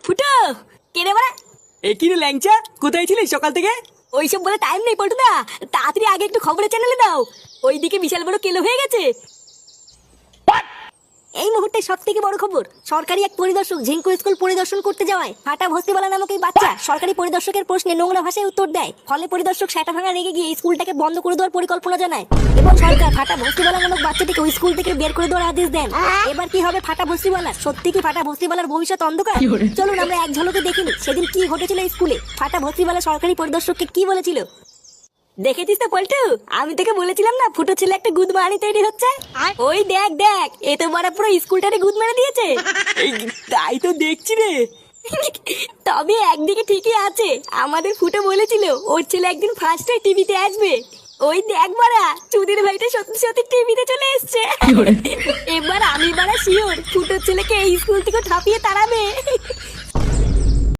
ফুটো কে রে বাড়া? এ কি রে ল্যাংচা, কোথায় ছিলিস সকাল থেকে? ওইসব বলে টাইম নেই পল্টুদা, তাড়াতাড়ি আগে একটু খবরের চ্যানেলে দাও। ওইদিকে বিশাল বড় কেলো হয়ে গেছে। এই মুহূর্তে সব থেকে বড় খবর, সরকারি এক পরিদর্শক ঝিঙ্কু স্কুল পরিদর্শন করতে যাওয়ায় ফাটা ভস্তিবালা নামক এই বাচ্চা সরকারি পরিদর্শকের প্রশ্নে নোংরা ভাষায় উত্তর দেয়। ফলে পরিদর্শক সেটা ভাঙা রেগে গিয়ে স্কুলটাকে বন্ধ করে দেওয়ার পরিকল্পনা জানায় এবং সরকার ফাটা ভস্তিবালা নামক বাচ্চাটিকে ওই স্কুল থেকে বের করে দেওয়ার আদেশ দেন। এবার কি হবে ফাটা ভস্তিবালা? সত্যি কি ফাটা ভস্তিবালার ভবিষ্যৎ অন্ধকার? চলুন আমরা এক ঝলকে দেখিনি সেদিন কি ঘটেছিল স্কুলে। ফাটা ভস্তিবালা সরকারি পরিদর্শককে কি বলেছিল। দেখেছিস তো পল্টু, আমি তোকে বলেছিলাম না ফুটো ছেলে একটা গুদ মারানি তৈরি হচ্ছে। ওই দেখ দেখ, এ তো মারা পুরো স্কুলটারে গুদ মেরে দিয়েছে। এই তাই তো দেখছি রে। তবে একদিকে ঠিকই আছে, আমাদের ফুটো বলেছিল ওর ছেলে একদিন ফার্স্ট টিভিতে আসবে। ওই দেখ বাড়া, চুদির ভাইটা সত্যি সত্যি টিভিতে চলে এসছে। এবার আমি বাড়া শিওর ফুটোর ছেলেকে এই স্কুল থেকে ঠাপিয়ে তাড়াবে।